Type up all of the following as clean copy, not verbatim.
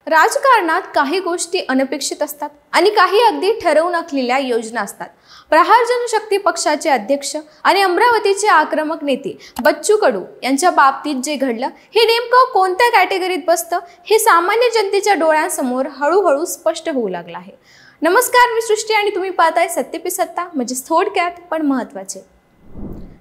राजकारणात काही गोष्टी अनपेक्षित असतात आणि काही अगदी ठरवून आखलेल्या योजना असतात। प्रहार जनशक्ती पक्षाचे अध्यक्ष आणि अमरावतीचे आक्रमक नेते बच्चू कडू यांच्या बाबतीत जे घडलं हे नेमकं कोणत्या कॅटेगरीत बसतं हे सामान्य जनतेच्या डोळ्यांसमोर हळूहळू स्पष्ट होऊ लागलं आहे। नमस्कार, मी सृष्टी आणि तुम्ही पाहताय सत्य पे सत्ता, म्हणजे थोडक्यात पण महत्त्वाचे।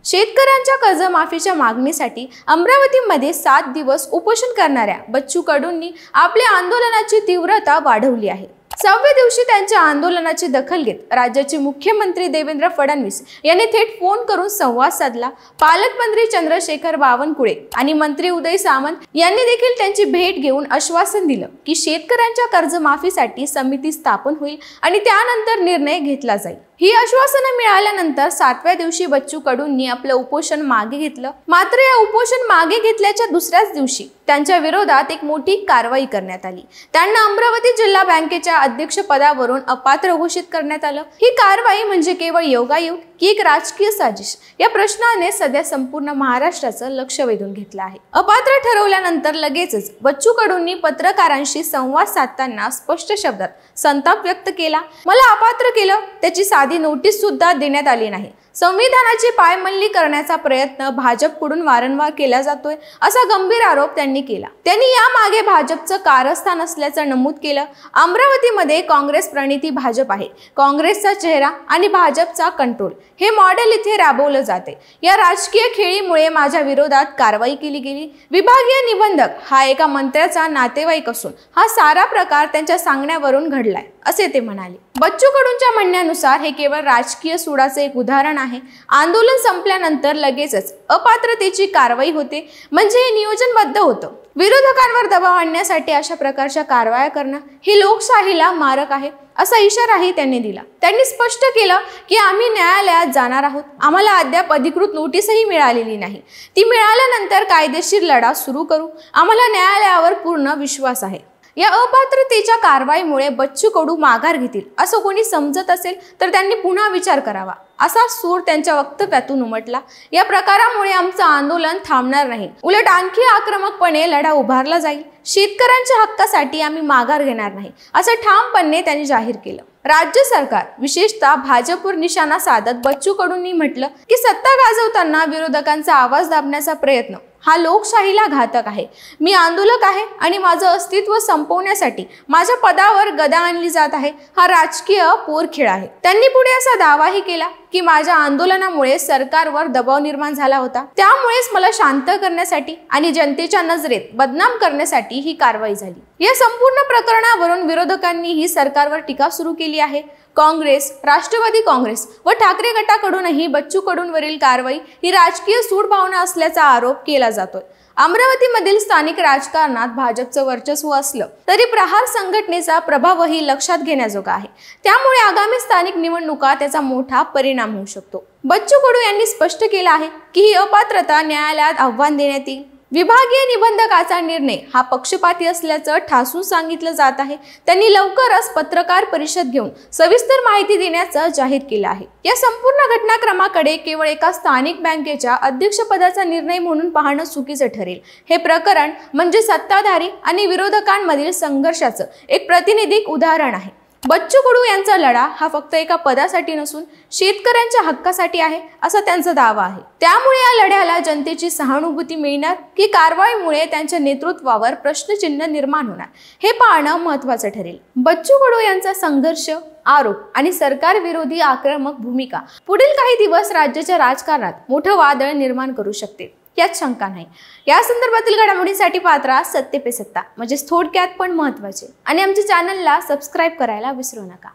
शेतकऱ्यांच्या कर्जमाफीच्या मागणीसाठी अमरावतीमध्ये 7 दिवस उपोषण करणाऱ्या बच्चू कडूंनी आपल्या आंदोलनाची तीव्रता वाढवली आहे। 6व्या दिवशी त्यांच्या आंदोलनाची दखल घेत राज्याचे मुख्यमंत्री देवेंद्र फडणवीस यांनी थेट फोन करून संवाद साधला। पालकमंत्री चंद्रशेखर बावनकुळे आणि मंत्री उदय सामंत यांनी देखील त्यांची भेट घेऊन आश्वासन दिलं की शेतकऱ्यांच्या कर्जमाफीसाठी समिती स्थापन होईल आणि त्यानंतर निर्णय घेतला जाईल। ही आश्वासनं मिळाल्यानंतर 7व्या दिवशी बच्चू कडूंनी आपलं उपोषण मागे घेतलं। मात्र या उपोषण मागे घेतल्याच्या दुसऱ्याच दिवशी त्यांच्या विरोधात एक मोठी कारवाई करण्यात आली। त्यांना अमरावती जिल्हा बँकेच्या अध्यक्षपदावरून अपात्र घोषित करण्यात आलं। ही कारवाई म्हणजे केवळ योगायोग की एक राजकीय साजिश, या प्रश्नाने सध्या संपूर्ण महाराष्ट्राचं लक्ष वेधून घेतलं आहे। अपात्र ठरवल्यानंतर लगेचच बच्चू कडूंनी पत्रकारांशी संवाद साधताना स्पष्ट शब्दात संताप व्यक्त केला। मला अपात्र केलं, त्याची साधी नोटीस सुद्धा देण्यात आली नाही। संविधानाची पायमल्ली करण्याचा प्रयत्न भाजपकडून वारंवार केला जातोय, असा गंभीर आरोप त्यांनी केला। त्यांनी यामागे भाजपचं कारस्थान असल्याचं नमूद केलं। अमरावतीमध्ये काँग्रेस प्रणिती भाजप आहे, काँग्रेसचा चेहरा आणि भाजपचा कंट्रोल हे मॉडेल इथे राबवलं जाते। या राजकीय खेळीमुळे माझ्या विरोधात कारवाई केली गेली। विभागीय निबंधक हा एका मंत्र्याचा नातेवाईक असून हा सारा प्रकार त्यांच्या सांगण्यावरून घडलाय, असे ते म्हणाले। बच्चू कडूंच्या म्हणण्यानुसार हे केवळ राजकीय सुडाचे एक उदाहरण आहे। आंदोलन संपल्यानंतर लगेचच अपात्रतेची कारवाई होते, म्हणजे हे नियोजनबद्ध होतं। विरोधकांवर दबाव आणण्यासाठी अशा प्रकारच्या कारवाया करणं ही लोकशाहीला मारक आहे, असा इशाराही त्यांनी दिला। त्यांनी स्पष्ट केलं की आम्ही न्यायालयात जाणार आहोत। आम्हाला अद्याप अधिकृत नोटीसही मिळालेली नाही, ती मिळाल्यानंतर कायदेशीर लढा सुरू करू। आम्हाला न्यायालयावर पूर्ण विश्वास आहे। या अपात्रतेच्या कारवाईमुळे बच्चू कडू माघार घेतील असं कोणी समजत असेल तर त्यांनी पुन्हा विचार करावा, असा सूर त्यांच्या वक्तव्यातून उमटला। या प्रकारामुळे आमचं आंदोलन थांबणार नाही, उलट आणखी आक्रमकपणे लढा उभारला जाईल। शेतकऱ्यांच्या हक्कासाठी आम्ही माघार घेणार नाही, असं ठामपणे त्यांनी जाहीर केलं। राज्य सरकार विशेषतः भाजपवर निशाणा साधत बच्चू कडूंनी म्हटलं की सत्ता गाजवताना विरोधकांचा आवाज दाबण्याचा प्रयत्न हा लोकशाहीला घातक आहे। मी आंदोलक आहे आणि माझं अस्तित्व संपवण्यासाठी माझ्या पदावर गदा आणली जात आहे, हा राजकीय पोरखेळ आहे। त्यांनी पुढे असा दावाही केला की माझ्या आंदोलनामुळे सरकारवर दबाव निर्माण झाला होता, त्यामुळेच मला शांत करण्यासाठी आणि जनतेच्या नजरेत बदनाम करण्यासाठी ही कारवाई झाली। या संपूर्ण प्रकरणावरून विरोधकांनीही सरकारवर टीका सुरू केली आहे। काँग्रेस, राष्ट्रवादी काँग्रेस व ठाकरे गटाकडूनही बच्चू कडूंवरील कारवाई ही राजकीय सूडभावना असल्याचा आरोप केला जातोय। अमरावतीमधील स्थानिक राजकारणात भाजपचं वर्चस्व असलं तरी प्रहार संघटनेचा प्रभावही लक्षात घेण्याजोगा आहे, त्यामुळे आगामी स्थानिक निवडणुका त्याचा मोठा परिणाम होऊ शकतो। बच्चू कडू यांनी स्पष्ट केलं आहे की ही अपात्रता न्यायालयात आव्हान देण्यात येईल। विभागीय निबंधकाचा निर्णय हा पक्षपाती असल्याचं ठासून सांगितलं जात आहे। त्यांनी लवकरच पत्रकार परिषद घेऊन सविस्तर माहिती देण्याचं जाहीर केलं आहे। या संपूर्ण घटनाक्रमाकडे केवळ एका स्थानिक बँकेच्या अध्यक्षपदाचा निर्णय म्हणून पाहणं चुकीचं ठरेल। हे प्रकरण म्हणजे सत्ताधारी आणि विरोधकांमधील संघर्षाचं एक प्रातिनिधिक उदाहरण आहे। बच्चू कडू यांचा लढा हा फक्त एका पदासाठी नसून शेतकऱ्यांच्या हक्कासाठी आहे, असा त्यांचा दावा आहे। त्यामुळे या लढ्याला जनतेची सहानुभूती मिळणार की कारवाईमुळे त्यांच्या नेतृत्वावर प्रश्नचिन्ह निर्माण होणार, हे पाहणं महत्त्वाचं ठरेल। बच्चू कडू यांचा संघर्ष, आरोप आणि सरकार विरोधी आक्रमक भूमिका पुढील काही दिवस राज्याच्या राजकारणात मोठं वादळ निर्माण करू शकते, यात शंका नाही। या संदर्भातील घडामोडींसाठी पाहत राहा सत्य पे सत्ता, म्हणजे थोडक्यात पण महत्त्वाचे, आणि आमच्या चॅनलला सबस्क्राईब करायला विसरू नका।